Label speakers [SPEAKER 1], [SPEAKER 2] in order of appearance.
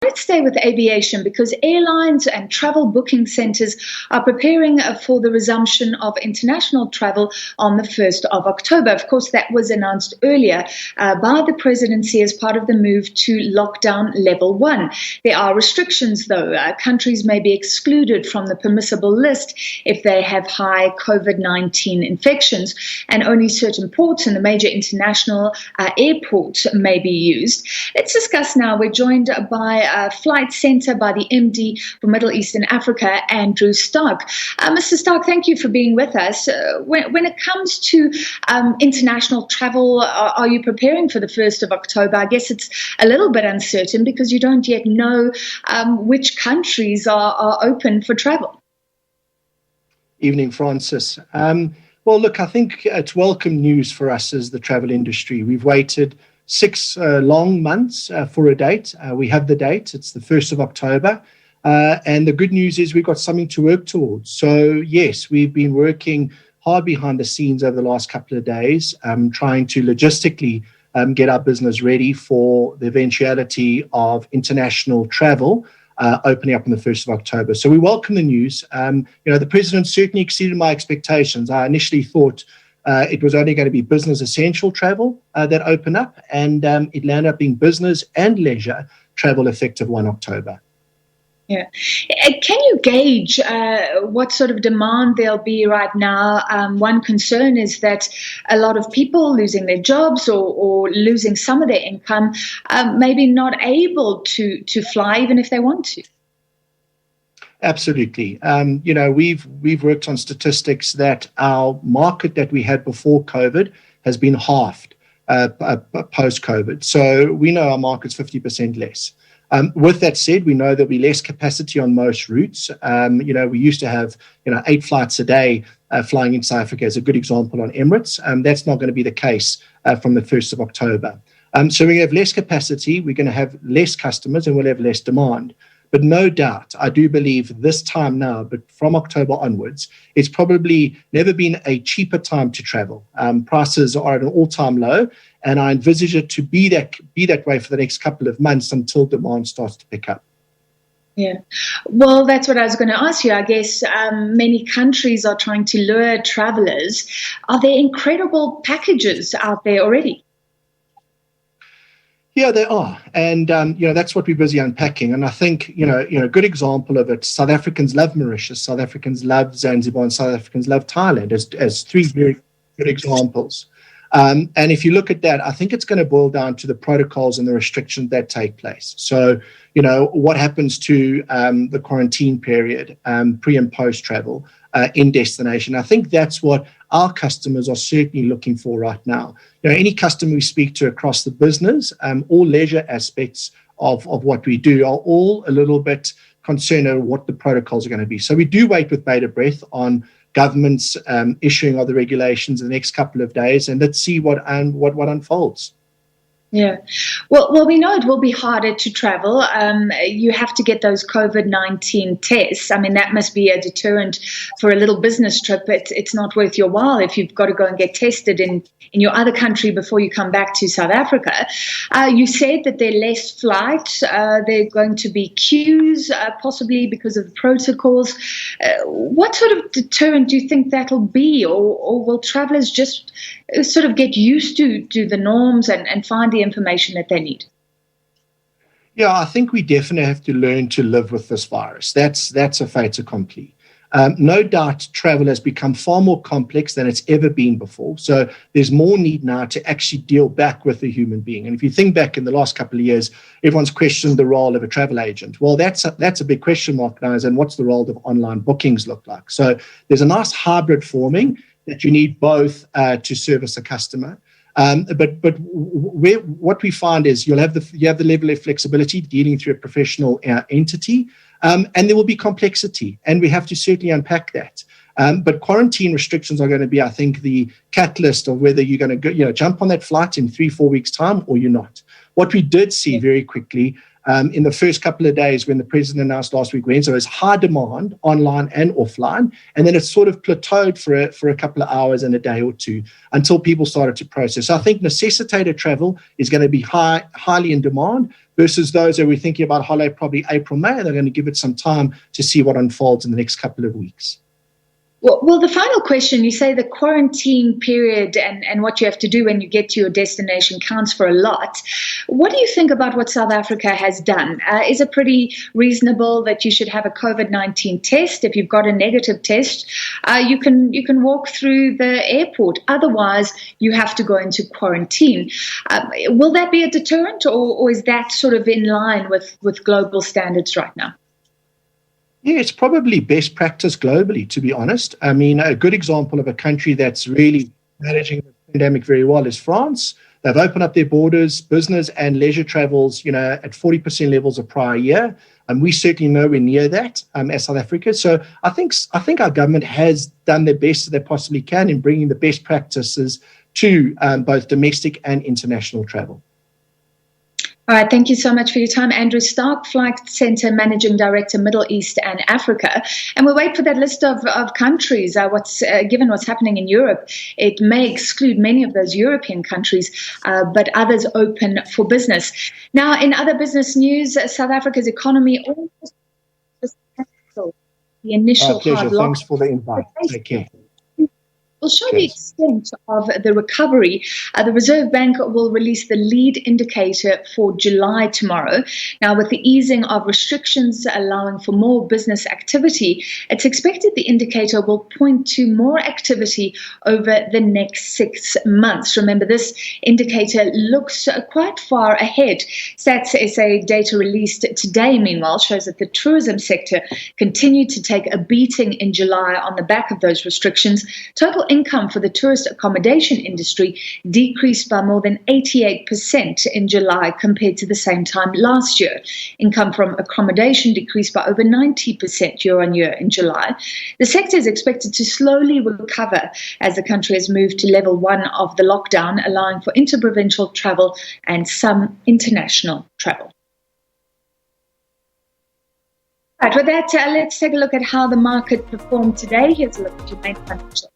[SPEAKER 1] Let's stay with aviation because airlines and travel booking centres are preparing for the resumption of international travel on the 1st of October. Of course, that was announced earlier by the Presidency as part of the move to lockdown level 1. There are restrictions, though. Countries may be excluded from the permissible list if they have high COVID-19 infections, and only certain ports and the major international airports may be used. Let's discuss now. We're joined by Flight Centre by the MD for MiddleEast and Africa, Andrew Stark. Mr. Stark, thank you for being with us. When it comes to international travel, are you preparing for the 1st of October? I guess it's a little bit uncertain because you don't yet know which countries are open for travel.
[SPEAKER 2] Evening, Francis. Well, look, I think it's welcome news for us as the travel industry. We've waited 6 long months for a date. We have the date. It's the 1st of October. And the good news is we've got something to work towards. So, yes, we've been working hard behind the scenes over the last couple of days, trying to logistically get our business ready for the eventuality of international travel opening up on the 1st of October. So we welcome the news. The President certainly exceeded my expectations. I initially thought it was only going to be business essential travel that opened up, and it landed up being business and leisure travel effective 1 October.
[SPEAKER 1] Yeah. Can you gauge what sort of demand there'll be right now? One concern is that a lot of people losing their jobs or losing some of their income, maybe not able to fly even if they want to.
[SPEAKER 2] Absolutely. We've worked on statistics that our market that we had before COVID has been halved post-COVID. So we know our market's 50% less. With that said, we know there'll be less capacity on most routes. We used to have 8 flights a day flying in South Africa as a good example on Emirates. That's not going to be the case from the 1st of October. So we have less capacity, we're going to have less customers, and we'll have less demand. But no doubt, I do believe this time now, but from October onwards, it's probably never been a cheaper time to travel. Prices are at an all-time low, and I envisage it to be that way for the next couple of months until demand starts to pick up.
[SPEAKER 1] Yeah. Well, that's what I was going to ask you. I guess many countries are trying to lure travelers. Are there incredible packages out there already?
[SPEAKER 2] Yeah, there are. And, that's what we're busy unpacking. And I think, a good example of it, South Africans love Mauritius, South Africans love Zanzibar, and South Africans love Thailand as 3 very good examples. And if you look at that, I think it's going to boil down to the protocols and the restrictions that take place. So, what happens to the quarantine period, pre and post travel in destination. I think that's what our customers are certainly looking for right now. Any customer we speak to across the business, all leisure aspects of what we do are all a little bit concerned over what the protocols are going to be. So we do wait with bated breath on government's issuing of the regulations in the next couple of days, and let's see what unfolds.
[SPEAKER 1] Yeah. Well, we know it will be harder to travel. You have to get those COVID-19 tests. I mean, that must be a deterrent for a little business trip. It's not worth your while if you've got to go and get tested in your other country before you come back to South Africa. You said that there are less flights. There are going to be queues, possibly because of the protocols. What sort of deterrent do you think that'll be? Or will travelers just sort of get used to the norms and find the information that they need?
[SPEAKER 2] Yeah, I think we definitely have to learn to live with this virus. That's a fait accompli. No doubt travel has become far more complex than it's ever been before. So there's more need now to actually deal back with the human being. And if you think back in the last couple of years, everyone's questioned the role of a travel agent. Well, that's a big question mark now, and what's the role of online bookings look like? So there's a nice hybrid forming that you need both to service a customer. But what we find is you have the level of flexibility dealing through a professional entity, and there will be complexity, and we have to certainly unpack that. But quarantine restrictions are going to be, I think, the catalyst of whether you're going to go, jump on that flight in 3-4 weeks' time or you're not. What we did see very quickly in the first couple of days when the president announced last week Wednesday was high demand online and offline, and then it sort of plateaued for a couple of hours and a day or two until people started to process. So I think necessitated travel is going to be highly in demand versus those that we're thinking about holiday probably April, May, and they're going to give it some time to see what unfolds in the next couple of weeks.
[SPEAKER 1] Well, the final question, you say the quarantine period and what you have to do when you get to your destination counts for a lot. What do you think about what South Africa has done? Is it pretty reasonable that you should have a COVID-19 test? If you've got a negative test, you can walk through the airport. Otherwise, you have to go into quarantine. Will that be a deterrent, or is that sort of in line with global standards right now?
[SPEAKER 2] Yeah, it's probably best practice globally, to be honest. I mean, a good example of a country that's really managing the pandemic very well is France. They've opened up their borders, business and leisure travels, at 40% levels of prior year. And we certainly nowhere near that as South Africa. So I think our government has done their best that they possibly can in bringing the best practices to both domestic and international travel.
[SPEAKER 1] All right, thank you so much for your time, Andrew Stark, Flight Centre Managing Director, Middle East and Africa. And we'll wait for that list of countries. Given what's happening in Europe, it may exclude many of those European countries, but others open for business. Now, in other business news, South Africa's economy almost canceled the initial hard lockdown.
[SPEAKER 2] Thanks for the invite. Take care.
[SPEAKER 1] Will show the extent of the recovery. The Reserve Bank will release the lead indicator for July tomorrow. Now, with the easing of restrictions allowing for more business activity, it's expected the indicator will point to more activity over the next 6 months. Remember, this indicator looks quite far ahead. Stats SA data released today, meanwhile, shows that the tourism sector continued to take a beating in July on the back of those restrictions. Total income for the tourist accommodation industry decreased by more than 88% in July compared to the same time last year. Income from accommodation decreased by over 90% year on year in July. The sector is expected to slowly recover as the country has moved to level 1 of the lockdown, allowing for interprovincial travel and some international travel. Right, with that, let's take a look at how the market performed today. Here's a look at your main financial